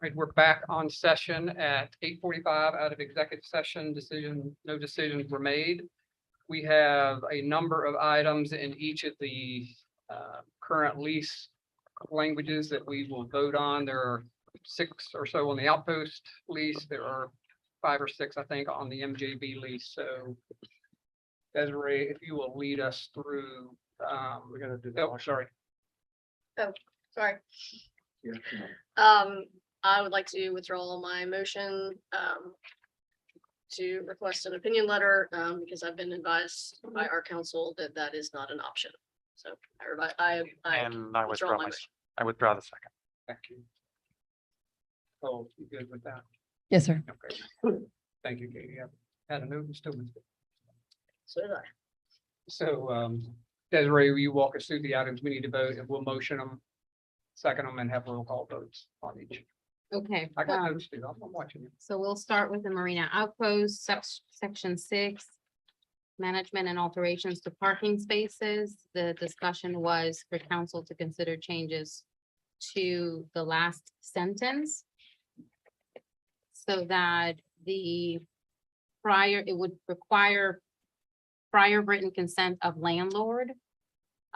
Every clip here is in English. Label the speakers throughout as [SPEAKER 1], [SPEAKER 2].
[SPEAKER 1] Right, we're back on session at 8:45 out of executive session. No decisions were made. We have a number of items in each of the current lease languages that we will vote on. There are 6 or so on the Outpost lease. There are 5 or 6, I think, on the MJB lease. So Desiree, if you will lead us through, we're gonna do that. Oh, sorry.
[SPEAKER 2] Sorry. I would like to withdraw my motion, to request an opinion letter, because I've been advised by our council that that is not an option. So everybody,
[SPEAKER 3] And I
[SPEAKER 2] withdraw
[SPEAKER 3] withdraw
[SPEAKER 2] my
[SPEAKER 3] my,
[SPEAKER 2] motion.
[SPEAKER 3] I withdraw the second.
[SPEAKER 1] Thank you. Oh, you good with that?
[SPEAKER 4] Yes, sir.
[SPEAKER 1] Okay. Thank you, Katie. I had a note and still missed it.
[SPEAKER 2] So did I.
[SPEAKER 1] So, Desiree, will you walk us through the items we need to vote and we'll motion them, second them and have roll call votes on each.
[SPEAKER 5] Okay,
[SPEAKER 1] I got notes too. I'm watching you.
[SPEAKER 5] so we'll start with the Marina Outpost, section 6. Management and alterations to parking spaces. The discussion was for council to consider changes to the last sentence. So that it would require prior written consent of landlord.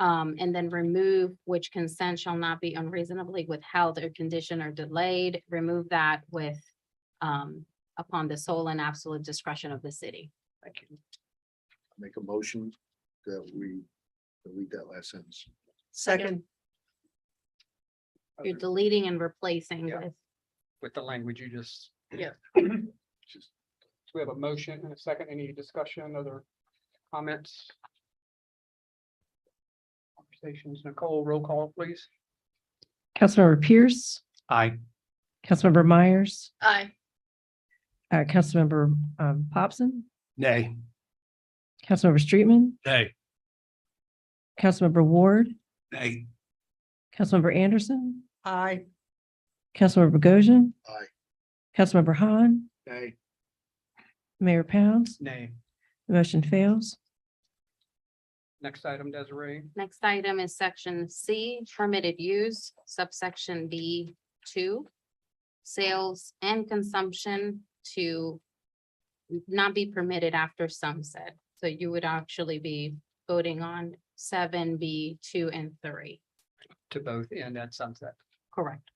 [SPEAKER 5] And then remove which consent shall not be unreasonably withheld or conditioned or delayed. Remove that with upon the sole and absolute discretion of the city.
[SPEAKER 1] Thank you.
[SPEAKER 6] Make a motion that we delete that last sentence.
[SPEAKER 4] Second.
[SPEAKER 5] You're deleting and replacing
[SPEAKER 1] Yeah.
[SPEAKER 5] with,
[SPEAKER 1] With the language you just.
[SPEAKER 2] Yeah.
[SPEAKER 1] Just- So we have a motion and a second. Any discussion, other comments? Conversations, Nicole, roll call, please.
[SPEAKER 4] Councilmember Pierce,
[SPEAKER 3] Aye.
[SPEAKER 4] Councilmember Myers,
[SPEAKER 2] Aye.
[SPEAKER 4] Councilmember Popson,
[SPEAKER 6] Nay.
[SPEAKER 4] Councilmember Streetman,
[SPEAKER 6] Nay.
[SPEAKER 4] Councilmember Ward,
[SPEAKER 6] Nay.
[SPEAKER 4] Councilmember Anderson,
[SPEAKER 7] Aye.
[SPEAKER 4] Councilmember Bogosian,
[SPEAKER 6] Aye.
[SPEAKER 4] Councilmember Han,
[SPEAKER 6] Nay.
[SPEAKER 4] Mayor Pounds,
[SPEAKER 1] Nay.
[SPEAKER 4] the motion fails.
[SPEAKER 1] Next item, Desiree.
[SPEAKER 5] next item is section C, permitted use, subsection B2. Sales and consumption to not be permitted after sunset. So you would actually be voting on 7B, 2, and 3.
[SPEAKER 1] To both end at sunset.
[SPEAKER 5] Correct.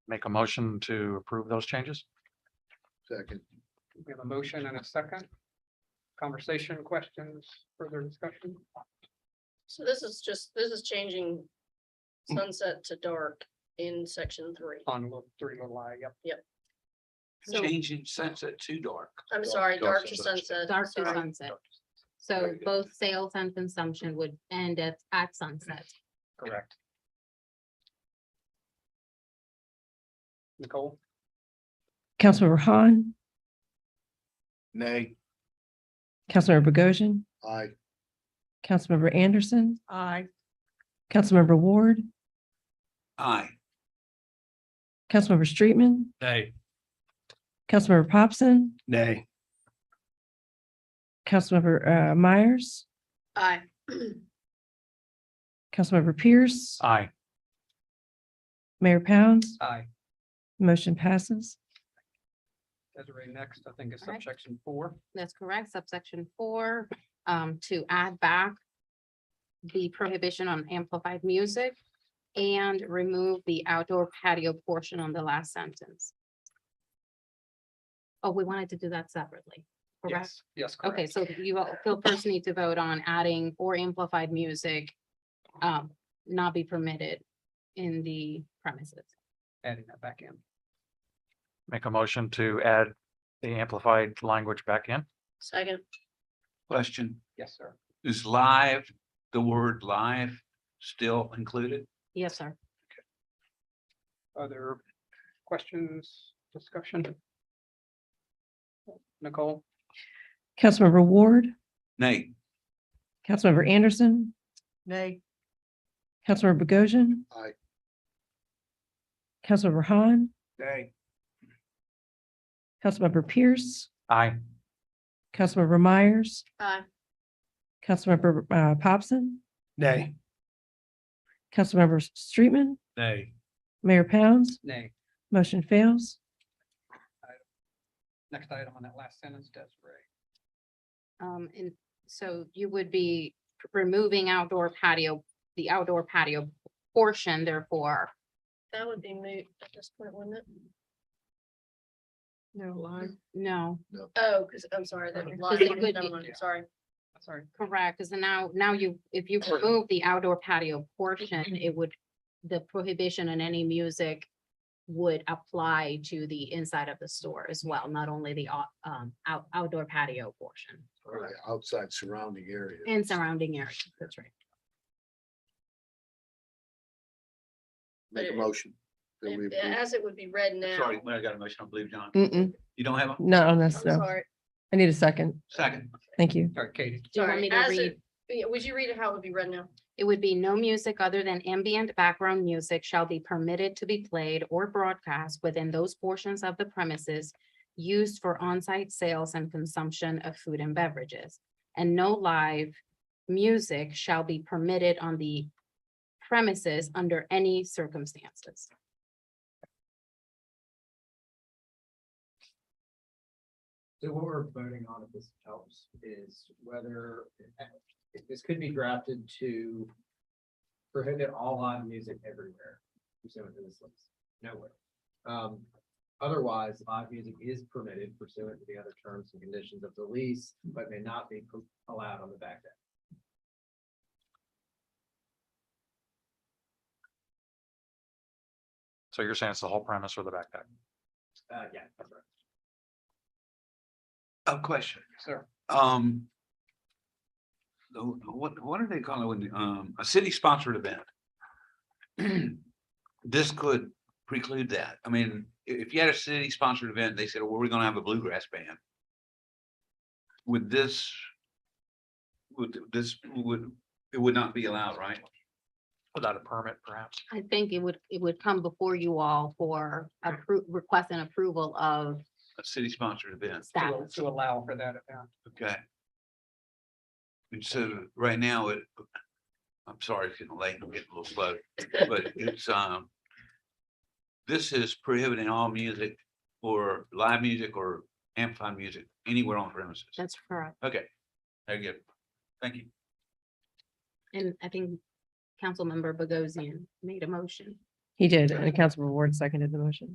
[SPEAKER 3] Make a motion to approve those changes?
[SPEAKER 6] Second.
[SPEAKER 1] We have a motion and a second. Conversation, questions, further discussion?
[SPEAKER 2] So this is changing sunset to dark in section 3.
[SPEAKER 1] On little 3 little I, yep.
[SPEAKER 5] So
[SPEAKER 6] Changing sunset to dark.
[SPEAKER 2] I'm sorry, dark to sunset.
[SPEAKER 5] dark to
[SPEAKER 2] Sorry.
[SPEAKER 5] sunset. So
[SPEAKER 6] Very good.
[SPEAKER 5] both sales and consumption would end at sunset.
[SPEAKER 1] Correct. Nicole,
[SPEAKER 4] Councilmember Han,
[SPEAKER 6] Nay.
[SPEAKER 4] Councilmember Bogosian,
[SPEAKER 6] Aye.
[SPEAKER 4] Councilmember Anderson,
[SPEAKER 7] Aye.
[SPEAKER 4] Councilmember Ward,
[SPEAKER 6] Aye.
[SPEAKER 4] Councilmember Streetman,
[SPEAKER 6] Nay.
[SPEAKER 4] Councilmember Popson,
[SPEAKER 6] Nay.
[SPEAKER 4] Councilmember Myers,
[SPEAKER 2] Aye.
[SPEAKER 4] Councilmember Pierce,
[SPEAKER 3] Aye.
[SPEAKER 4] Mayor Pounds,
[SPEAKER 1] aye.
[SPEAKER 4] motion passes.
[SPEAKER 1] Desiree, next, I think is
[SPEAKER 5] All right.
[SPEAKER 1] subsection 4.
[SPEAKER 5] That's correct. Subsection 4, to add back the prohibition on amplified music and remove the outdoor patio portion on the last sentence. Oh, we wanted to do that separately, correct?
[SPEAKER 1] Yes,
[SPEAKER 5] Okay,
[SPEAKER 1] correct.
[SPEAKER 5] so you all still first need to vote on adding or amplified music not be permitted in the premises.
[SPEAKER 1] Adding that back in.
[SPEAKER 3] Make a motion to add the amplified language back in?
[SPEAKER 2] Second.
[SPEAKER 6] Question,
[SPEAKER 1] Yes, sir.
[SPEAKER 6] is the word live still included?
[SPEAKER 5] Yes, sir.
[SPEAKER 1] Other questions, discussion? Nicole,
[SPEAKER 4] Councilmember Ward,
[SPEAKER 6] Nay.
[SPEAKER 4] Councilmember Anderson,
[SPEAKER 7] Nay.
[SPEAKER 4] Councilmember Bogosian,
[SPEAKER 6] Aye.
[SPEAKER 4] Councilmember Han,
[SPEAKER 6] Nay.
[SPEAKER 4] Councilmember Pierce,
[SPEAKER 3] Aye.
[SPEAKER 4] Councilmember Myers,
[SPEAKER 2] Aye.
[SPEAKER 4] Councilmember Popson,
[SPEAKER 7] Nay.
[SPEAKER 4] Councilmember Streetman,
[SPEAKER 7] Nay.
[SPEAKER 4] Mayor Pounds,
[SPEAKER 1] Nay.
[SPEAKER 4] motion fails.
[SPEAKER 1] Next item on that last sentence, Desiree.
[SPEAKER 5] And so you would be removing outdoor patio, the outdoor patio portion, therefore.
[SPEAKER 2] That would be moot at this point, wouldn't it?
[SPEAKER 5] No,
[SPEAKER 2] Oh, because I'm sorry, that
[SPEAKER 5] it
[SPEAKER 2] lied.
[SPEAKER 5] would
[SPEAKER 2] Never
[SPEAKER 5] be-
[SPEAKER 2] mind, sorry.
[SPEAKER 1] Sorry.
[SPEAKER 5] correct, because now you, if you remove the outdoor patio portion, it would, the prohibition on any music would apply to the inside of the store as well, not only the outdoor patio portion
[SPEAKER 6] Or the outside surrounding area.
[SPEAKER 5] and surrounding areas. That's right.
[SPEAKER 6] Make a
[SPEAKER 2] But it-
[SPEAKER 6] motion. that we approve.
[SPEAKER 2] As it would be read now.
[SPEAKER 7] Sorry, I got a motion, I believe, John.
[SPEAKER 4] Mm-mm,
[SPEAKER 7] You don't have a
[SPEAKER 4] not on
[SPEAKER 2] I'm
[SPEAKER 4] this, no.
[SPEAKER 2] sorry.
[SPEAKER 4] I need a second.
[SPEAKER 7] second?
[SPEAKER 4] Thank you.
[SPEAKER 1] Sorry, Katie.
[SPEAKER 5] Do you want
[SPEAKER 2] Sorry,
[SPEAKER 5] me to
[SPEAKER 2] as
[SPEAKER 5] read?
[SPEAKER 2] it, yeah, would you read it how it would be read now?
[SPEAKER 5] It would be no music other than ambient background music shall be permitted to be played or broadcast within those portions of the premises used for on-site sales and consumption of food and beverages. And no live music shall be permitted on the premises under any circumstances.
[SPEAKER 8] So what we're voting on, if this helps, is whether if this could be drafted to prohibit all live music everywhere pursuant to this list, nowhere. Otherwise, live music is permitted pursuant to the other terms and conditions of the lease, but may not be allowed on the back deck.
[SPEAKER 3] So you're saying it's the whole premise or the back deck?
[SPEAKER 8] Yeah, that's right.
[SPEAKER 7] A question.
[SPEAKER 1] Sir.
[SPEAKER 7] What are they calling it when, a city sponsored event? This could preclude that. I mean, if you had a city sponsored event, they said, well, we're gonna have a bluegrass band. Would this? It would not be allowed, right?
[SPEAKER 3] Without a permit, perhaps?
[SPEAKER 5] I think it would come before you all for request and approval of
[SPEAKER 7] A city sponsored event,
[SPEAKER 5] staff.
[SPEAKER 1] To allow for that event.
[SPEAKER 7] okay. And so right now I'm sorry, it's getting late, I'm getting a little slow, but it's, this is prohibiting all music or live music or amplified music anywhere on premises.
[SPEAKER 5] That's correct.
[SPEAKER 7] Okay, very good. Thank you.
[SPEAKER 5] And I think Councilmember Bogosian made a motion.
[SPEAKER 4] He did, and Councilmember Ward seconded the motion.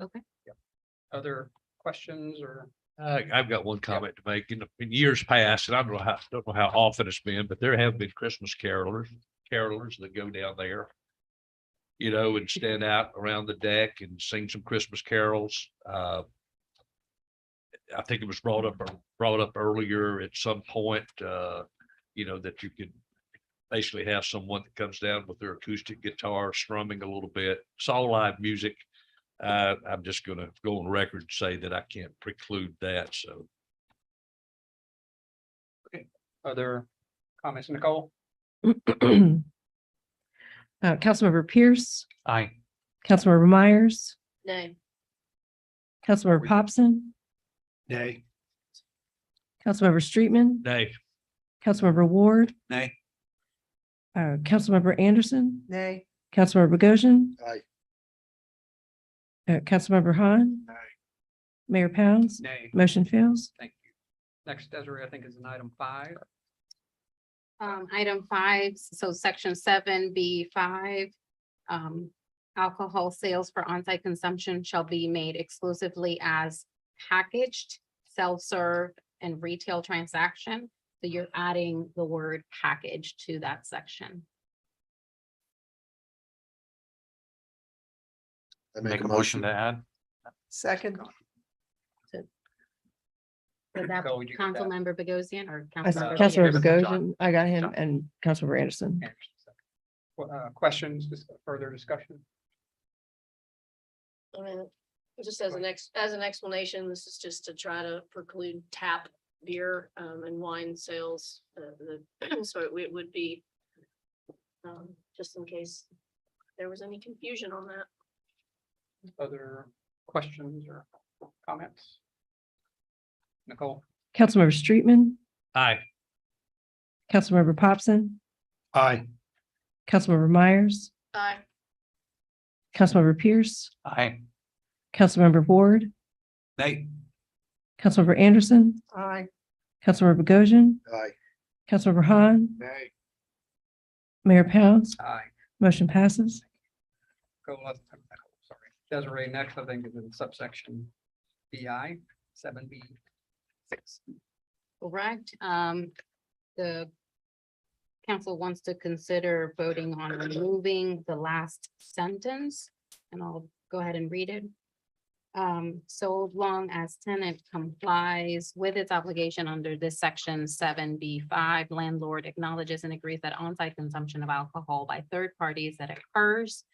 [SPEAKER 1] Other questions or?
[SPEAKER 9] I've got one comment to make. In years past, and I don't know how often it's been, but there have been Christmas carolers that go down there. You know, and stand out around the deck and sing some Christmas carols. I think it was brought up earlier at some point, you know, that you could basically have someone that comes down with their acoustic guitar strumming a little bit. It's all live music. I'm just gonna go on record and say that I can't preclude that, so.
[SPEAKER 1] Other comments, Nicole?
[SPEAKER 4] Councilmember Pierce,
[SPEAKER 3] Aye.
[SPEAKER 4] Councilmember Myers,
[SPEAKER 2] Nay.
[SPEAKER 4] Councilmember Popson,
[SPEAKER 7] Nay.
[SPEAKER 4] Councilmember Streetman,
[SPEAKER 9] Nay.
[SPEAKER 4] Councilmember Ward,
[SPEAKER 7] Nay.
[SPEAKER 4] Councilmember Anderson,
[SPEAKER 8] Nay.
[SPEAKER 4] Councilmember Bogosian,
[SPEAKER 6] Aye.
[SPEAKER 4] Councilmember Han.
[SPEAKER 6] Aye.
[SPEAKER 4] Mayor Pounds,
[SPEAKER 1] Nay.
[SPEAKER 4] motion fails.
[SPEAKER 1] Thank you. Next, Desiree, I think is an item 5.
[SPEAKER 5] Item 5, so section 7B5. Alcohol sales for on-site consumption shall be made exclusively as packaged, self-serve, and retail transaction. So you're adding the word package to that section.
[SPEAKER 6] I
[SPEAKER 3] Make a motion to add?
[SPEAKER 8] Second.
[SPEAKER 5] Was that
[SPEAKER 1] Nicole, would you get that?
[SPEAKER 5] Councilmember Bogosian or
[SPEAKER 4] I-
[SPEAKER 5] Councilmember?
[SPEAKER 4] Councilmember
[SPEAKER 5] Pierce?
[SPEAKER 4] Bogosian, I got him,
[SPEAKER 3] John.
[SPEAKER 4] and Councilmember Anderson.
[SPEAKER 1] Questions, further discussion?
[SPEAKER 2] I mean, just as an explanation, this is just to try to preclude tap beer and wine sales. So it would be just in case there was any confusion on that.
[SPEAKER 1] Other questions or comments? Nicole,
[SPEAKER 4] Councilmember Streetman,
[SPEAKER 9] Aye.
[SPEAKER 4] Councilmember Popson,
[SPEAKER 6] Aye.
[SPEAKER 4] Councilmember Myers,
[SPEAKER 2] Aye.
[SPEAKER 4] Councilmember Pierce,
[SPEAKER 3] Aye.
[SPEAKER 4] Councilmember Ward,
[SPEAKER 7] Nay,
[SPEAKER 4] Councilmember Anderson,
[SPEAKER 2] Aye.
[SPEAKER 4] Councilmember Bogosian,
[SPEAKER 6] Aye.
[SPEAKER 4] Councilmember Han,
[SPEAKER 6] Nay.
[SPEAKER 4] Mayor Pounds,
[SPEAKER 1] aye.
[SPEAKER 4] motion passes.
[SPEAKER 1] Go, sorry. Desiree, next, I think, is in subsection BI, 7B6.
[SPEAKER 5] Correct. The council wants to consider voting on removing the last sentence, and I'll go ahead and read it. So long as tenant complies with its obligation under this section 7B5, landlord acknowledges and agrees that on-site consumption of alcohol by third parties that occurs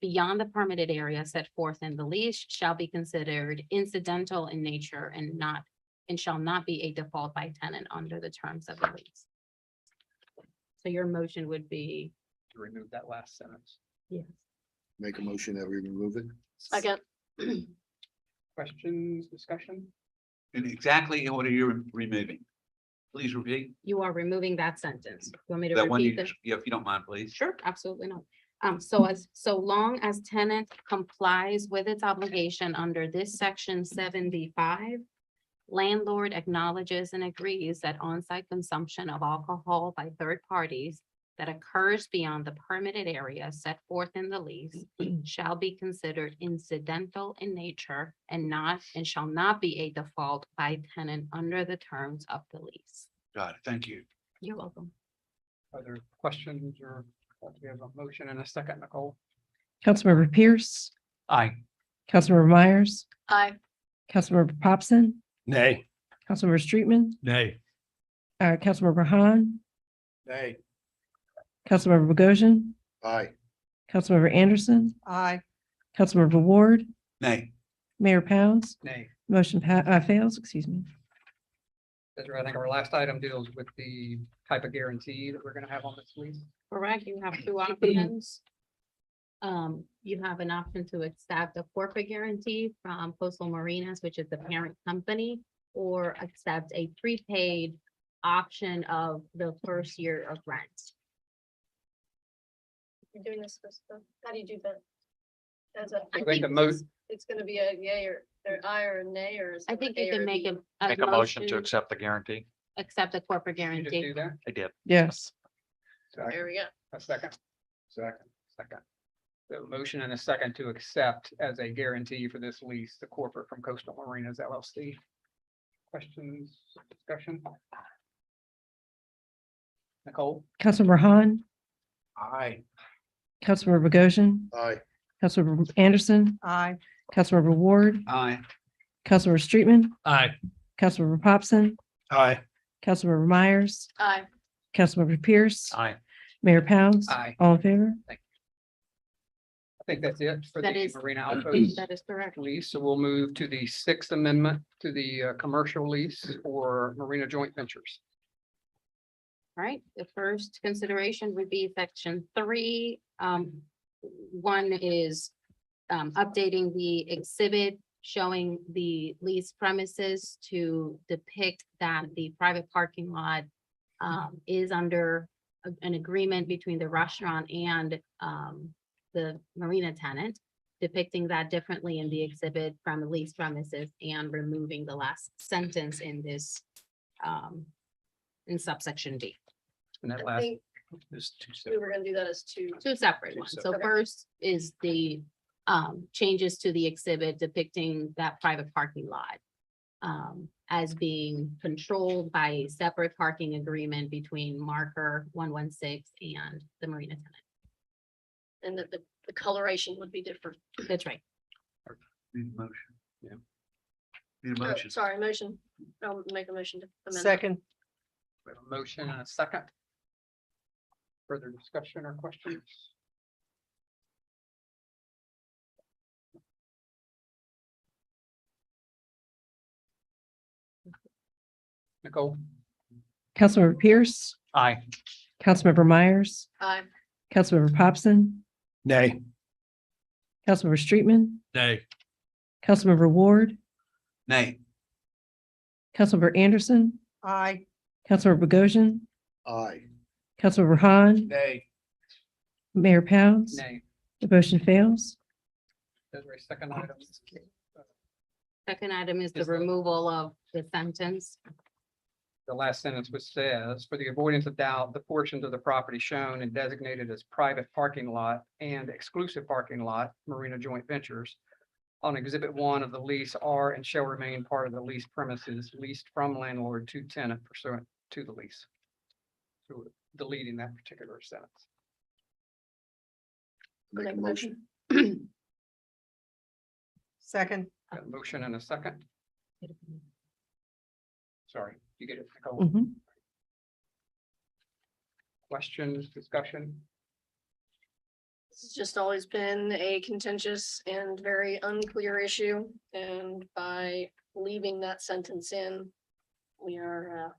[SPEAKER 5] beyond the permitted area set forth in the lease shall be considered incidental in nature and shall not be a default by tenant under the terms of the lease. So your motion would be,
[SPEAKER 1] To remove that last sentence.
[SPEAKER 5] yes.
[SPEAKER 6] Make a motion that we remove it.
[SPEAKER 2] Second.
[SPEAKER 1] Questions, discussion?
[SPEAKER 7] and exactly what are you removing? Please repeat
[SPEAKER 5] You are removing that sentence. You want me to
[SPEAKER 7] that one.
[SPEAKER 5] repeat
[SPEAKER 7] You,
[SPEAKER 5] the?
[SPEAKER 7] yeah, if you don't mind, please.
[SPEAKER 5] Sure, absolutely not. So long as tenant complies with its obligation under this section 7B5, landlord acknowledges and agrees that on-site consumption of alcohol by third parties that occurs beyond the permitted area set forth in the lease shall be considered incidental in nature and shall not be a default by tenant under the terms of the lease.
[SPEAKER 7] Got it. Thank you.
[SPEAKER 5] You're welcome.
[SPEAKER 1] Other questions or we have a motion and a second, Nicole?
[SPEAKER 4] Councilmember Pierce,
[SPEAKER 3] Aye.
[SPEAKER 4] Councilmember Myers,
[SPEAKER 2] Aye.
[SPEAKER 4] Councilmember Popson,
[SPEAKER 9] Nay.
[SPEAKER 4] Councilmember Streetman,
[SPEAKER 9] Nay.
[SPEAKER 4] Councilmember Han,
[SPEAKER 6] Nay.
[SPEAKER 4] Councilmember Bogosian,
[SPEAKER 6] Aye.
[SPEAKER 4] Councilmember Anderson,
[SPEAKER 2] Aye.
[SPEAKER 4] Councilmember Ward,
[SPEAKER 7] Nay,
[SPEAKER 4] Mayor Pounds,
[SPEAKER 1] Nay.
[SPEAKER 4] motion fails, excuse me.
[SPEAKER 1] Desiree, I think our last item deals with the type of guarantee that we're gonna have on this lease.
[SPEAKER 5] Correct, you have two options. You have an option to accept a corporate guarantee from Coastal Marinas, which is the parent company, or accept a prepaid option of the first year of rent.
[SPEAKER 2] You're doing this, how do you do that? As a,
[SPEAKER 1] I think the most,
[SPEAKER 2] it's gonna be a yay or aye or a nay, or is
[SPEAKER 5] I
[SPEAKER 2] it
[SPEAKER 5] think
[SPEAKER 2] a
[SPEAKER 5] you
[SPEAKER 2] or
[SPEAKER 5] can
[SPEAKER 2] a
[SPEAKER 5] make
[SPEAKER 2] B?
[SPEAKER 5] a.
[SPEAKER 3] Make a motion to accept the guarantee.
[SPEAKER 5] Accept a corporate
[SPEAKER 1] you just
[SPEAKER 5] guarantee.
[SPEAKER 1] do that?
[SPEAKER 3] I did.
[SPEAKER 4] Yes,
[SPEAKER 2] There we go.
[SPEAKER 1] A second? Second. The motion and a second to accept as a guarantee for this lease, the corporate from Coastal Marinas LLC. Questions, discussion? Nicole?
[SPEAKER 4] Councilmember Han,
[SPEAKER 6] Aye.
[SPEAKER 4] Councilmember Bogosian,
[SPEAKER 6] Aye.
[SPEAKER 4] Councilmember Anderson,
[SPEAKER 2] Aye.
[SPEAKER 4] Councilmember Ward,
[SPEAKER 7] aye.
[SPEAKER 4] Councilmember Streetman,
[SPEAKER 9] Aye.
[SPEAKER 4] Councilmember Popson,
[SPEAKER 6] Aye.
[SPEAKER 4] Councilmember Myers,
[SPEAKER 2] Aye.
[SPEAKER 4] Councilmember Pierce,
[SPEAKER 3] Aye.
[SPEAKER 4] Mayor Pounds.
[SPEAKER 1] Aye.
[SPEAKER 4] All in favor?
[SPEAKER 1] I think that's it for
[SPEAKER 5] That
[SPEAKER 1] the
[SPEAKER 5] is-
[SPEAKER 1] Marina Outpost
[SPEAKER 5] That is correct.
[SPEAKER 1] lease. So we'll move to the Sixth Amendment to the commercial lease for Marina Joint Ventures.
[SPEAKER 5] All right, the first consideration would be section 3. One is updating the exhibit showing the lease premises to depict that the private parking lot is under an agreement between the restaurant and the marina tenant, depicting that differently in the exhibit from the lease premises and removing the last sentence in this in subsection D.
[SPEAKER 1] And that
[SPEAKER 2] I
[SPEAKER 1] last
[SPEAKER 2] think
[SPEAKER 1] is two
[SPEAKER 2] we
[SPEAKER 1] separate.
[SPEAKER 2] were gonna do that as two.
[SPEAKER 5] Two separate ones. So
[SPEAKER 2] separate.
[SPEAKER 5] first is the changes to the exhibit depicting that private parking lot as being controlled by a separate parking agreement between Marker 116 and the marina tenant.
[SPEAKER 2] And that the coloration would be different.
[SPEAKER 5] That's right.
[SPEAKER 7] Need a motion. Yeah. Need a
[SPEAKER 2] Oh,
[SPEAKER 7] motion.
[SPEAKER 2] sorry, motion. I'll make a motion to amend. that.
[SPEAKER 4] Second.
[SPEAKER 1] We have a motion and a second. Further discussion or questions? Nicole?
[SPEAKER 4] Councilmember Pierce,
[SPEAKER 3] Aye.
[SPEAKER 4] Councilmember Myers,
[SPEAKER 2] Aye.
[SPEAKER 4] Councilmember Popson,
[SPEAKER 6] Nay.
[SPEAKER 4] Councilmember Streetman,
[SPEAKER 9] Nay.
[SPEAKER 4] Councilmember Ward,
[SPEAKER 7] Nay,
[SPEAKER 4] Councilmember Anderson,
[SPEAKER 10] Aye.
[SPEAKER 4] Councilmember Bogosian,
[SPEAKER 6] Aye.
[SPEAKER 4] Councilmember Han,
[SPEAKER 8] Nay.
[SPEAKER 4] Mayor Pounds.
[SPEAKER 1] Nay.
[SPEAKER 4] The motion fails.
[SPEAKER 1] Desiree, second item.
[SPEAKER 5] Second item is the
[SPEAKER 1] Is the-
[SPEAKER 5] removal of the sentence.
[SPEAKER 1] The last sentence which says, for the avoidance of doubt, the portions of the property shown and designated as private parking lot and exclusive parking lot, Marina Joint Ventures, on Exhibit 1 of the lease are and shall remain part of the lease premises leased from landlord to tenant pursuant to the lease. So we're deleting that particular sentence.
[SPEAKER 6] Make a motion.
[SPEAKER 10] Second.
[SPEAKER 1] Got a motion and a second. Sorry, you get it, Nicole?
[SPEAKER 4] Mhm.
[SPEAKER 1] Questions, discussion?
[SPEAKER 2] This has just always been a contentious and very unclear issue, and by leaving that sentence in, we are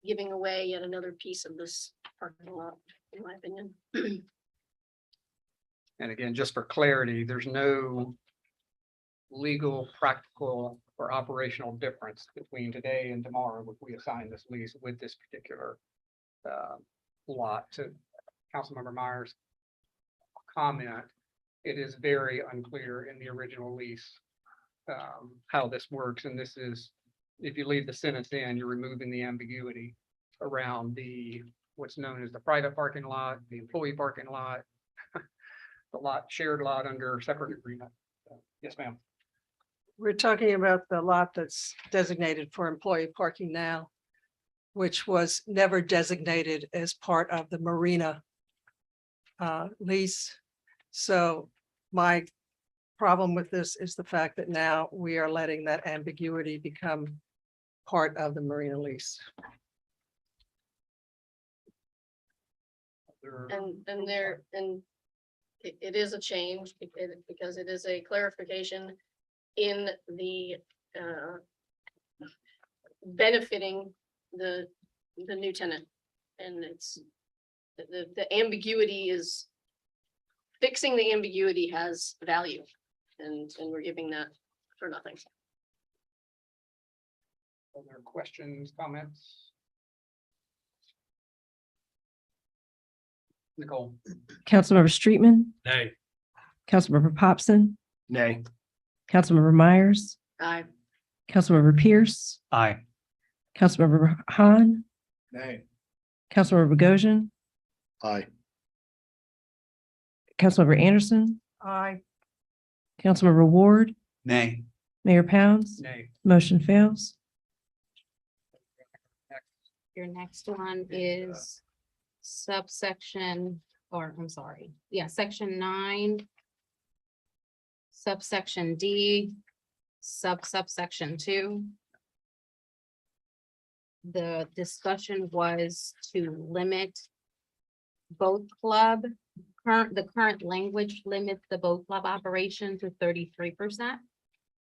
[SPEAKER 2] giving away yet another piece of this parking lot, in my opinion.
[SPEAKER 1] And again, just for clarity, there's no legal, practical, or operational difference between today and tomorrow if we assign this lease with this particular lot. To Councilmember Myers' comment, it is very unclear in the original lease how this works, and this is, if you leave the sentence in, you're removing the ambiguity around the, what's known as the private parking lot, the employee parking lot, the lot, shared lot under separate agreement. Yes, ma'am.
[SPEAKER 10] We're talking about the lot that's designated for employee parking now, which was never designated as part of the marina lease. So my problem with this is the fact that now we are letting that ambiguity become part of the marina lease.
[SPEAKER 2] And it is a change because it is a clarification in the benefiting the new tenant. And it's the ambiguity is fixing the ambiguity has value, and we're giving that for nothing.
[SPEAKER 1] Other questions, comments? Nicole?
[SPEAKER 4] Councilmember Streetman,
[SPEAKER 9] Nay.
[SPEAKER 4] Councilmember Popson,
[SPEAKER 8] Nay.
[SPEAKER 4] Councilmember Myers,
[SPEAKER 2] Aye.
[SPEAKER 4] Councilmember Pierce,
[SPEAKER 3] Aye.
[SPEAKER 4] Councilmember Han,
[SPEAKER 8] Nay.
[SPEAKER 4] Councilmember Bogosian,
[SPEAKER 6] Aye.
[SPEAKER 4] Councilmember Anderson,
[SPEAKER 10] Aye.
[SPEAKER 4] Councilmember Ward,
[SPEAKER 7] Nay.
[SPEAKER 4] Mayor Pounds.
[SPEAKER 1] Nay.
[SPEAKER 4] Motion fails.
[SPEAKER 5] Your next one is subsection, or I'm sorry, yeah, section 9. Subsection D, subsection 2. The discussion was to limit boat club. The current language limits the boat club operation to 33%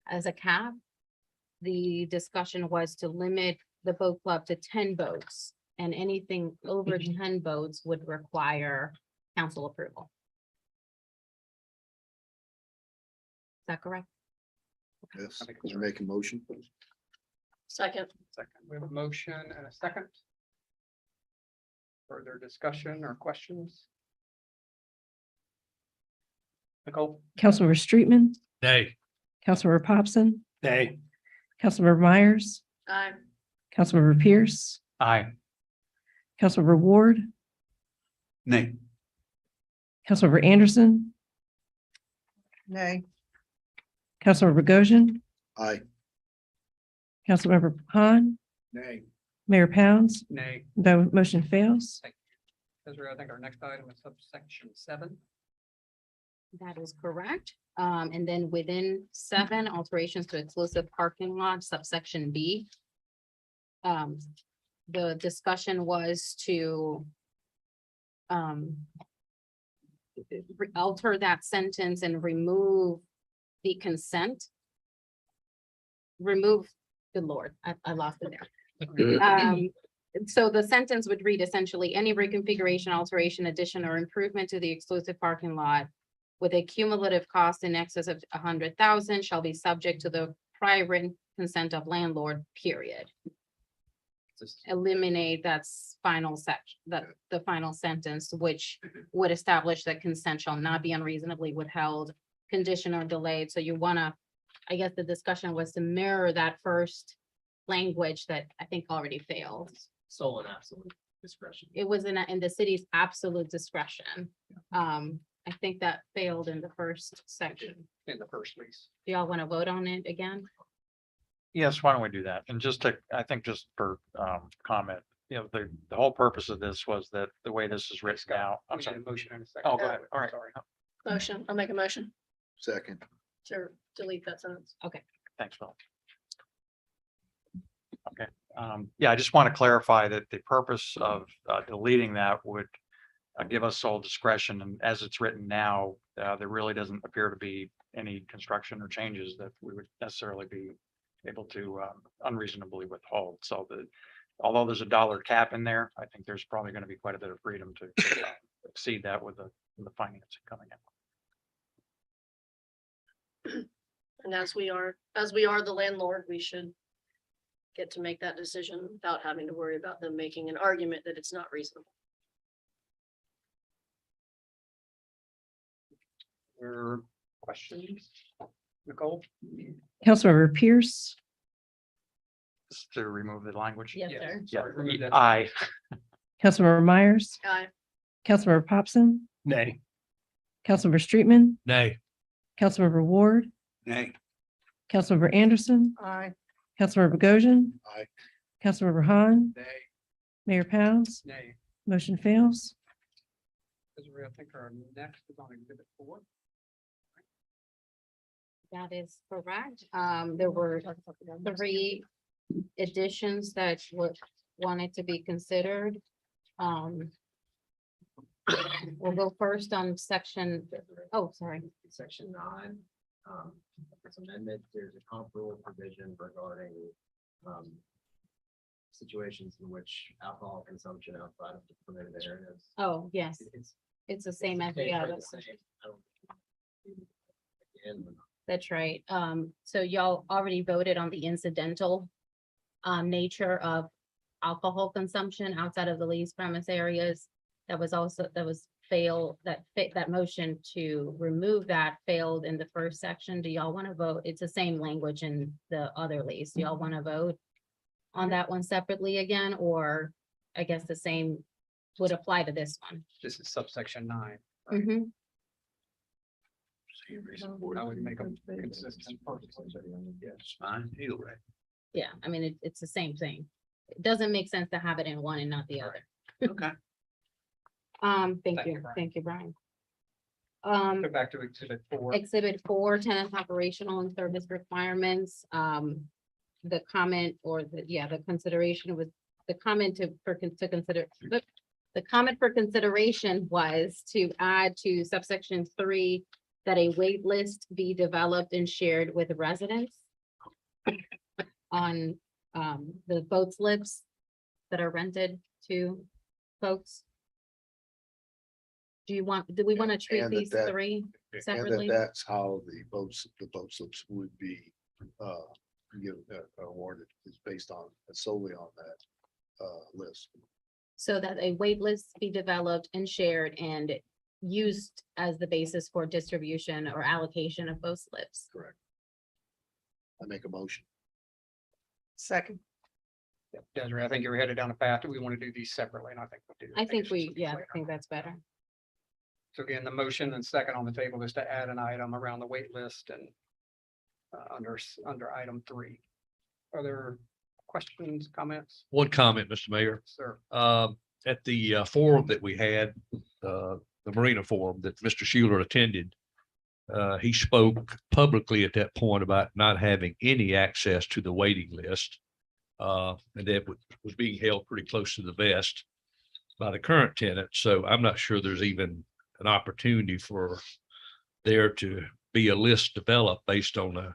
[SPEAKER 5] as a cap. The discussion was to limit the boat club to 10 boats, and anything over 10 boats would require council approval. Is that correct?
[SPEAKER 6] Yes, you make a motion.
[SPEAKER 2] Second.
[SPEAKER 1] Second, we have a motion and a second. Further discussion or questions? Nicole?
[SPEAKER 4] Councilmember Streetman,
[SPEAKER 9] Nay.
[SPEAKER 4] Councilmember Popson,
[SPEAKER 8] Nay.
[SPEAKER 4] Councilmember Myers,
[SPEAKER 2] Aye.
[SPEAKER 4] Councilmember Pierce,
[SPEAKER 3] Aye.
[SPEAKER 4] Councilmember Ward,
[SPEAKER 7] Nay.
[SPEAKER 4] Councilmember Anderson,
[SPEAKER 10] Nay.
[SPEAKER 4] Councilmember Bogosian,
[SPEAKER 6] Aye.
[SPEAKER 4] Councilmember Han,
[SPEAKER 8] Nay.
[SPEAKER 4] Mayor Pounds.
[SPEAKER 1] Nay.
[SPEAKER 4] The motion fails.
[SPEAKER 1] Desiree, I think our next item is subsection 7.
[SPEAKER 5] That is correct. And then within 7, alterations to exclusive parking lot, subsection B. The discussion was to alter that sentence and remove the consent. Remove, good Lord, I lost it there. So the sentence would read essentially, any reconfiguration, alteration, addition, or improvement to the exclusive parking lot with a cumulative cost in excess of 100,000 shall be subject to the prior consent of landlord, period. Eliminate final section, the final sentence, which would establish that consent shall not be unreasonably withheld, conditioned or delayed. So you wanna, I guess the discussion was to mirror that first language that I think already failed.
[SPEAKER 8] Sole and absolute discretion.
[SPEAKER 5] It was in the city's absolute discretion. I think that failed in the first section.
[SPEAKER 1] In the first lease.
[SPEAKER 5] Do y'all want to vote on it again?
[SPEAKER 3] Yes, why don't we do that? And just to, I think just for comment, the whole purpose of this was that the way this is written now, I'm
[SPEAKER 1] We need
[SPEAKER 3] sorry.
[SPEAKER 1] a motion in a second.
[SPEAKER 3] Oh, go ahead. All right.
[SPEAKER 1] Sorry.
[SPEAKER 2] Motion, I'll make a motion
[SPEAKER 6] Second.
[SPEAKER 2] to delete that sentence.
[SPEAKER 3] Thanks, Phil. Okay, yeah, I just want to clarify that the purpose of deleting that would give us sole discretion, and as it's written now, there really doesn't appear to be any construction or changes that we would necessarily be able to unreasonably withhold. So although there's a dollar cap in there, I think there's probably going to be quite a bit of freedom to exceed that with the financing coming in.
[SPEAKER 2] And as we are the landlord, we should get to make that decision without having to worry about them making an argument that it's not reasonable.
[SPEAKER 1] Your questions? Nicole?
[SPEAKER 4] Councilmember Pierce,
[SPEAKER 3] Just to remove the language.
[SPEAKER 5] Yes,
[SPEAKER 1] Yes.
[SPEAKER 5] sir.
[SPEAKER 3] Yeah,
[SPEAKER 1] Sorry, remove that.
[SPEAKER 3] aye.
[SPEAKER 4] Councilmember Myers,
[SPEAKER 2] Aye.
[SPEAKER 4] Councilmember Popson,
[SPEAKER 8] Nay.
[SPEAKER 4] Councilmember Streetman,
[SPEAKER 9] Nay.
[SPEAKER 4] Councilmember Ward,
[SPEAKER 7] Nay.
[SPEAKER 4] Councilmember Anderson,
[SPEAKER 10] Aye.
[SPEAKER 4] Councilmember Bogosian,
[SPEAKER 6] Aye.
[SPEAKER 4] Councilmember Han,
[SPEAKER 8] Nay.
[SPEAKER 4] Mayor Pounds,
[SPEAKER 1] Nay.
[SPEAKER 4] motion fails.
[SPEAKER 1] Desiree, I think our next is on exhibit 4.
[SPEAKER 5] That is correct. There were 3 additions that wanted to be considered. We'll go first on section, oh, sorry.
[SPEAKER 8] Section 9, this amendment, there's a comparable provision regarding, situations in which alcohol consumption outside of the permitted areas.
[SPEAKER 5] Oh, yes, it's the same as the
[SPEAKER 8] They are
[SPEAKER 5] other.
[SPEAKER 8] the same. I don't- Again,
[SPEAKER 5] That's right. So y'all already voted on the incidental nature of alcohol consumption outside of the leased premise areas. That motion to remove that failed in the first section. Do y'all want to vote? It's the same language in the other lease. Do y'all want to vote on that one separately again, or I guess the same would apply to this one?
[SPEAKER 1] This is subsection 9.
[SPEAKER 5] Mhm.
[SPEAKER 1] I would make them consistent.
[SPEAKER 7] It's fine, either way.
[SPEAKER 5] Yeah, I mean, it's the same thing. It doesn't make sense to have it in one and not the other.
[SPEAKER 7] Okay.
[SPEAKER 5] Thank
[SPEAKER 1] you,
[SPEAKER 5] you,
[SPEAKER 1] Brian.
[SPEAKER 5] thank you, Brian.
[SPEAKER 1] Go back to exhibit 4.
[SPEAKER 5] Exhibit 4, tenant operational and service requirements, the comment or the consideration was, the comment consider, the comment for consideration was to add to subsection 3 that a wait list be developed and shared with residents on the boat slips that are rented to folks. Do we want to treat
[SPEAKER 6] And
[SPEAKER 5] these
[SPEAKER 6] that-
[SPEAKER 5] 3
[SPEAKER 6] And
[SPEAKER 5] separately?
[SPEAKER 6] that's how the boat slips would be, awarded, is based on, solely on that, list.
[SPEAKER 5] So that a wait list be developed and shared and used as the basis for distribution or allocation of both slips.
[SPEAKER 6] Correct. I make a motion.
[SPEAKER 10] Second.
[SPEAKER 1] Desiree, I think you're headed down a path. We want to do these separately, and I think we'll do.
[SPEAKER 5] I think
[SPEAKER 1] it's just
[SPEAKER 5] I
[SPEAKER 1] clear.
[SPEAKER 5] think that's better.
[SPEAKER 1] So again, the motion and second on the table is to add an item around the wait list and under item 3. Are there questions, comments?
[SPEAKER 9] One comment, Mr. Mayor.
[SPEAKER 1] Sir,
[SPEAKER 9] At the forum that we had, the Marina Forum that Mr. Schuler attended, he spoke publicly at that point about not having any access to the waiting list. And that was being held pretty close to the vest by the current tenant. So I'm not sure there's even an opportunity for there to be a list developed based on a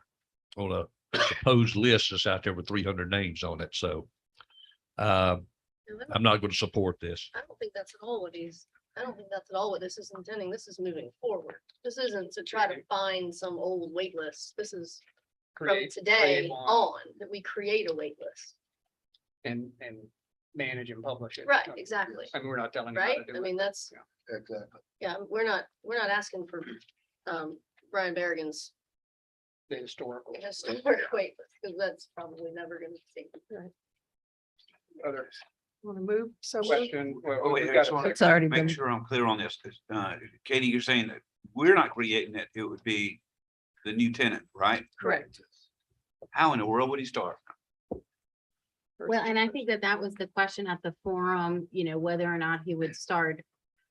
[SPEAKER 9] supposed list that's out there with 300 names on it. So I'm not going to support this.
[SPEAKER 2] I don't think that's at all what this is intending. This is moving forward. This isn't to try to find some old wait list. This is from
[SPEAKER 1] Create
[SPEAKER 2] today
[SPEAKER 1] one.
[SPEAKER 2] on, that we create a wait list.
[SPEAKER 1] And manage and publish it.
[SPEAKER 2] Right, exactly.
[SPEAKER 1] I mean, we're not telling you how to
[SPEAKER 2] Right?
[SPEAKER 1] do
[SPEAKER 2] I
[SPEAKER 1] it.
[SPEAKER 2] mean, that's,
[SPEAKER 6] Exactly.
[SPEAKER 2] yeah, we're not asking for, Brian Berrigan's
[SPEAKER 1] The historical.
[SPEAKER 2] historic wait list, because that's probably never gonna see.
[SPEAKER 1] Other
[SPEAKER 10] Want to move? So moved.
[SPEAKER 1] question. Well,
[SPEAKER 7] Oh, wait,
[SPEAKER 1] we've
[SPEAKER 7] I
[SPEAKER 1] got
[SPEAKER 7] just
[SPEAKER 1] a
[SPEAKER 7] wanna
[SPEAKER 1] second.
[SPEAKER 4] It's already
[SPEAKER 7] Make
[SPEAKER 4] been,
[SPEAKER 7] sure I'm clear on this, because, Katie, you're saying that we're not creating it, it would be the new tenant, right?
[SPEAKER 2] Correct.
[SPEAKER 7] How in the world would he start?
[SPEAKER 5] Well, and I think that that was the question at the forum, whether or not he would start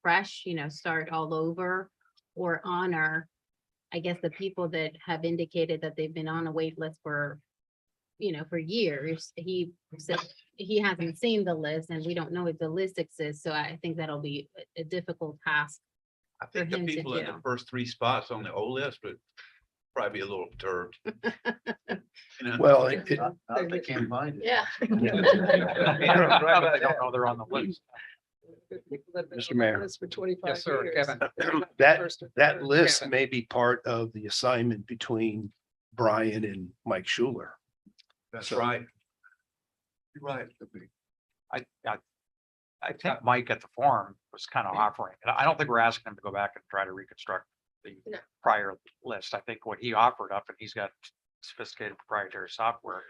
[SPEAKER 5] fresh, start all over or honor, I guess, the people that have indicated that they've been on a wait list for, for years. He said he hasn't seen the list and we don't know if the list exists. So I think that'll be a difficult task.
[SPEAKER 7] I think the
[SPEAKER 5] him to
[SPEAKER 7] people in the
[SPEAKER 5] do.
[SPEAKER 7] first three spots on the old list would probably be a little perturbed. You know?
[SPEAKER 6] Well,
[SPEAKER 10] They
[SPEAKER 6] can't find it.
[SPEAKER 2] Yeah.
[SPEAKER 3] They don't know they're on the list.
[SPEAKER 6] Mr. Mayor.
[SPEAKER 10] This for 25
[SPEAKER 1] Yes, sir,
[SPEAKER 10] years.
[SPEAKER 1] Kevin.
[SPEAKER 6] That list
[SPEAKER 1] Kevin.
[SPEAKER 6] may be part of the assignment between Brian and Mike Schuler.
[SPEAKER 7] That's
[SPEAKER 6] So-
[SPEAKER 7] right. You're right.
[SPEAKER 3] I think Mike at the forum was kind of offering, and I don't think we're asking him to go back and try to reconstruct the
[SPEAKER 2] No.
[SPEAKER 3] prior list. I think what he offered up, and he's got sophisticated proprietary software.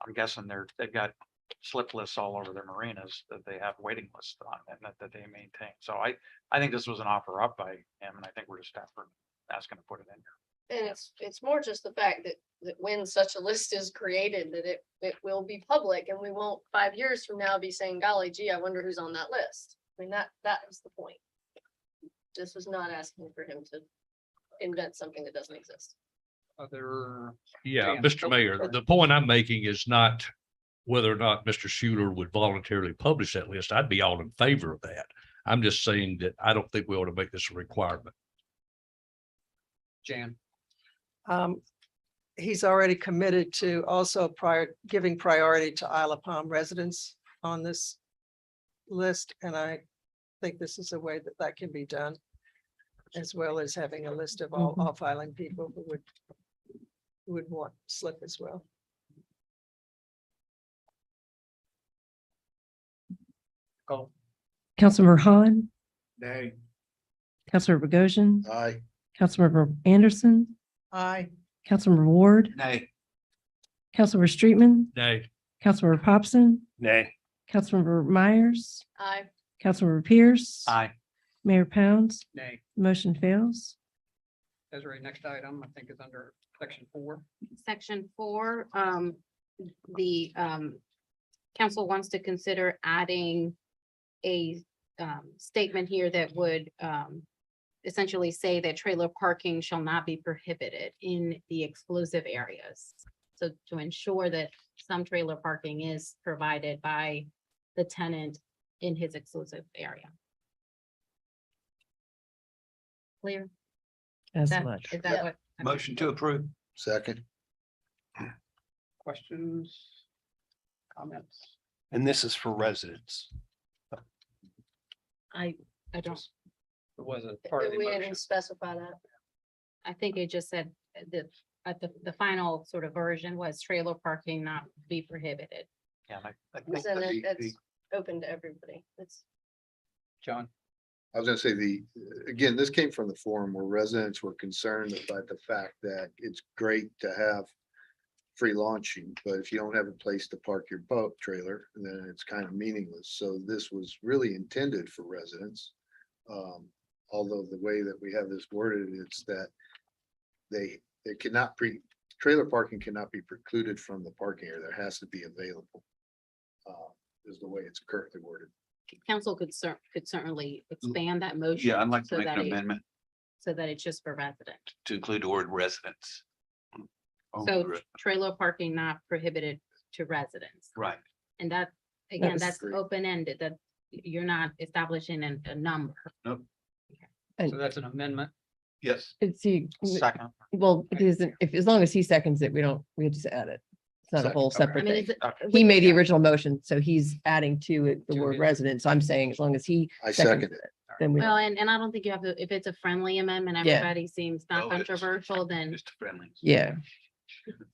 [SPEAKER 3] I'm guessing they've got slip lists all over their marinas that they have waiting lists on and that they maintain. So I think this was an offer up by him, and I think we're just asking to put it in here.
[SPEAKER 2] And it's more just the fact that when such a list is created, that it will be public and we won't 5 years from now be saying, golly gee, I wonder who's on that list. I mean, that was the point. This was not asking for him to invent something that doesn't exist.
[SPEAKER 1] Other,
[SPEAKER 9] Yeah,
[SPEAKER 1] Dan.
[SPEAKER 9] Mr. Mayor, the point I'm making is not whether or not Mr. Schuler would voluntarily publish that list. I'd be all in favor of that. I'm just saying that I don't think we ought to make this a requirement.
[SPEAKER 1] Jan,
[SPEAKER 10] He's already committed to also giving priority to Isle of Palm residents on this list, and I think this is a way that that can be done, as well as having a list of all
[SPEAKER 4] Mhm.
[SPEAKER 10] off-island people who would want slip as well.
[SPEAKER 1] go.
[SPEAKER 4] Councilmember Han,
[SPEAKER 6] Nay.
[SPEAKER 4] Councilmember Bogosian,
[SPEAKER 6] Aye.
[SPEAKER 4] Councilmember Anderson,
[SPEAKER 10] Aye.
[SPEAKER 4] Councilmember Ward,
[SPEAKER 7] Nay,
[SPEAKER 4] Councilmember Streetman,
[SPEAKER 9] Nay,
[SPEAKER 4] Councilmember Popson,
[SPEAKER 6] Nay.
[SPEAKER 4] Councilmember Myers,
[SPEAKER 2] I,
[SPEAKER 4] Councilmember Pierce.
[SPEAKER 3] Aye.
[SPEAKER 4] Mayor Pounds,
[SPEAKER 1] Nay.
[SPEAKER 4] motion fails.
[SPEAKER 1] Desiree, next item, I think is under section 4.
[SPEAKER 5] Section 4, the council wants to consider adding a statement here that would essentially say that trailer parking shall not be prohibited in the exclusive areas. So to ensure that some trailer parking is provided by the tenant in his exclusive area. Clear?
[SPEAKER 4] As
[SPEAKER 5] That-
[SPEAKER 4] much.
[SPEAKER 5] Is that
[SPEAKER 2] Yeah.
[SPEAKER 5] what?
[SPEAKER 7] motion to approve.
[SPEAKER 6] Second.
[SPEAKER 1] Questions? Comments?
[SPEAKER 6] And this is for residents.
[SPEAKER 5] I don't,
[SPEAKER 1] It wasn't part of the
[SPEAKER 2] we
[SPEAKER 1] motion.
[SPEAKER 2] didn't specify that.
[SPEAKER 5] I think it just said that at the final sort of version was trailer parking not be prohibited.
[SPEAKER 3] Yeah, and I think
[SPEAKER 2] So
[SPEAKER 3] that
[SPEAKER 2] that- that's open to everybody. It's,
[SPEAKER 1] John,
[SPEAKER 6] I was gonna say again, this came from the forum where residents were concerned about the fact that it's great to have free launching, but if you don't have a place to park your boat trailer, then it's kind of meaningless. So this was really intended for residents. Although the way that we have this worded, it's that it cannot trailer parking cannot be precluded from the parking area. There has to be available. Is the way it's currently worded.
[SPEAKER 5] Council could certainly expand that motion.
[SPEAKER 7] Yeah, I'd like to
[SPEAKER 5] so
[SPEAKER 7] make
[SPEAKER 5] that
[SPEAKER 7] an
[SPEAKER 5] it-
[SPEAKER 7] amendment
[SPEAKER 5] So that it's just for residents.
[SPEAKER 7] to include the word residents. Oh,
[SPEAKER 5] So trailer parking not prohibited to residents.
[SPEAKER 7] right,
[SPEAKER 5] And that, again,
[SPEAKER 4] That's
[SPEAKER 5] that's
[SPEAKER 6] great.
[SPEAKER 5] open-ended, that you're not establishing a number.
[SPEAKER 1] so that's an amendment.
[SPEAKER 7] yes,
[SPEAKER 11] It's he,
[SPEAKER 3] second.
[SPEAKER 11] well, because if, as long as he seconds it, we just add it. It's not a whole
[SPEAKER 6] Second,
[SPEAKER 5] I
[SPEAKER 11] separate
[SPEAKER 5] mean,
[SPEAKER 11] thing.
[SPEAKER 5] is it?
[SPEAKER 11] He made the original motion, so he's adding to it the
[SPEAKER 1] To
[SPEAKER 11] word
[SPEAKER 1] his-
[SPEAKER 11] residents. I'm saying as long as he
[SPEAKER 6] I
[SPEAKER 11] seconds
[SPEAKER 6] second
[SPEAKER 11] it, then we,
[SPEAKER 5] Well, and I don't think you have to, if it's a friendly amendment,
[SPEAKER 11] Yeah.
[SPEAKER 5] everybody seems not
[SPEAKER 7] Oh, it's-
[SPEAKER 5] controversial, then
[SPEAKER 7] just friendly.
[SPEAKER 11] yeah.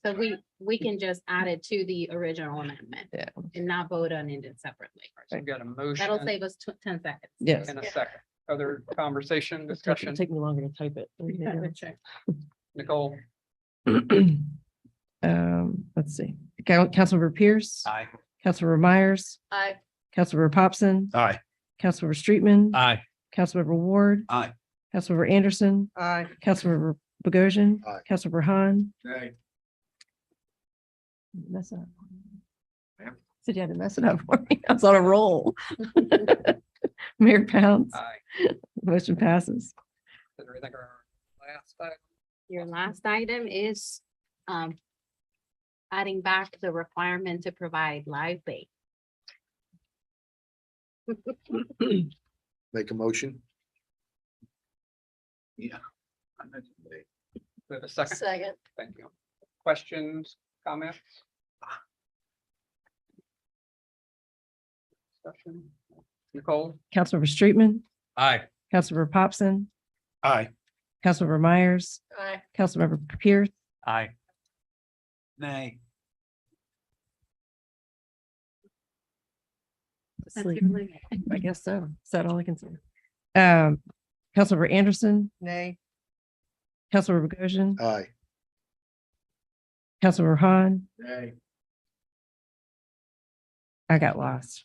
[SPEAKER 5] So we can just add it to the original amendment.
[SPEAKER 11] Yeah.
[SPEAKER 5] And not vote on it separately.
[SPEAKER 1] So we've got a motion
[SPEAKER 5] That'll save us 10 seconds.
[SPEAKER 11] Yes.
[SPEAKER 1] and a second. Other conversation,
[SPEAKER 4] It'll
[SPEAKER 1] discussion,
[SPEAKER 4] take me longer to type it.
[SPEAKER 1] Nicole,
[SPEAKER 4] Let's see. Councilmember Pierce.
[SPEAKER 3] Aye.
[SPEAKER 4] Councilmember Myers,
[SPEAKER 2] I,
[SPEAKER 4] Councilmember Popson,
[SPEAKER 9] Aye.
[SPEAKER 4] Councilmember Streetman,
[SPEAKER 9] Aye.
[SPEAKER 4] Councilmember Ward.
[SPEAKER 7] Aye.
[SPEAKER 4] Councilmember Anderson,
[SPEAKER 10] Aye.
[SPEAKER 4] Councilmember Bogosian.
[SPEAKER 6] Aye.
[SPEAKER 4] Councilmember Han.
[SPEAKER 8] Nay.
[SPEAKER 4] Mess it up.
[SPEAKER 7] Ma'am?
[SPEAKER 4] Said you had to mess it up for me. I was on a roll. Mayor Pounds,
[SPEAKER 1] aye.
[SPEAKER 4] motion passes.
[SPEAKER 1] Is there anything on our last item?
[SPEAKER 5] Your last item is adding back the requirement to provide live bait.
[SPEAKER 6] Make a motion.
[SPEAKER 7] Yeah.
[SPEAKER 1] We have a second.
[SPEAKER 2] second,
[SPEAKER 1] Thank you. Questions, comments? Discussion. Nicole,
[SPEAKER 4] Councilmember Streetman,
[SPEAKER 9] Aye.
[SPEAKER 4] Councilmember Popson,
[SPEAKER 9] Aye.
[SPEAKER 4] Councilmember Myers,
[SPEAKER 2] I,
[SPEAKER 4] Councilmember Pierce,
[SPEAKER 3] Aye.
[SPEAKER 7] Nay.
[SPEAKER 4] Sleep. I guess so. Is that all I can say? Councilmember Anderson,
[SPEAKER 10] Nay.
[SPEAKER 4] Councilmember Bogosian,
[SPEAKER 6] Aye.
[SPEAKER 4] Councilmember Han.
[SPEAKER 8] Nay.
[SPEAKER 4] I got lost.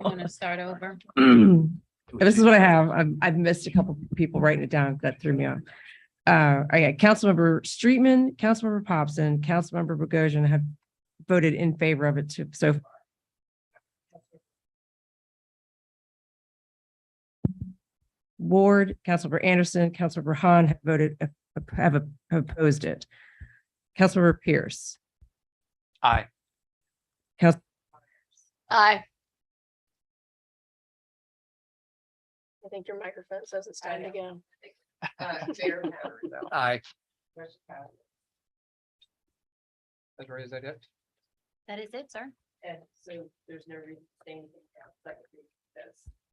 [SPEAKER 5] I'm gonna start over.
[SPEAKER 4] This is what I have. I've missed a couple people writing it down. That threw me off. I got Councilmember Streetman, Councilmember Popson, Councilmember Bogosian have voted in favor of it too. So Ward, Councilmember Anderson, Councilmember Han have voted, have opposed it. Councilmember Pierce,
[SPEAKER 3] Aye.
[SPEAKER 2] I. I think your microphone says it's time to go.
[SPEAKER 1] aye. Desiree, is that it?
[SPEAKER 5] That is it, sir.
[SPEAKER 10] And so there's no reason to say anything else. That could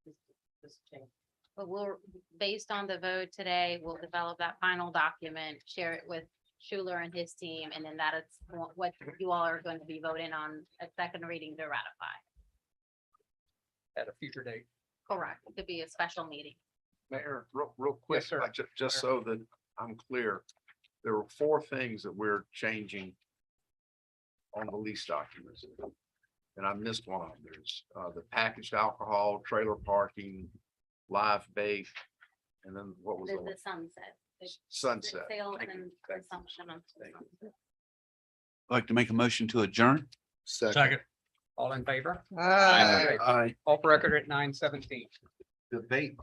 [SPEAKER 10] be, this change.
[SPEAKER 5] But we'll, based on the vote today, we'll develop that final document, share it with Schuler and his team, and then that is what you all are going to be voting on at second reading to ratify.
[SPEAKER 1] At a future date.
[SPEAKER 5] Correct. It could be a special meeting.
[SPEAKER 12] Mayor, real quick,
[SPEAKER 1] sir.
[SPEAKER 12] just so that I'm clear, there were 4 things that we're changing on the lease documents. And I missed one of them. There's the packaged alcohol, trailer parking, live bait, and then what was
[SPEAKER 5] The
[SPEAKER 12] the
[SPEAKER 5] sunset. the
[SPEAKER 12] sunset?
[SPEAKER 5] Sales
[SPEAKER 12] Thank you.
[SPEAKER 5] and
[SPEAKER 12] Thank you.
[SPEAKER 5] consumption of.
[SPEAKER 12] Thank
[SPEAKER 7] I'd like to make a motion to adjourn.
[SPEAKER 6] Second.
[SPEAKER 1] All in favor?
[SPEAKER 10] Aye.
[SPEAKER 12] Aye.
[SPEAKER 1] Off record at 9:17.
[SPEAKER 7] Debate.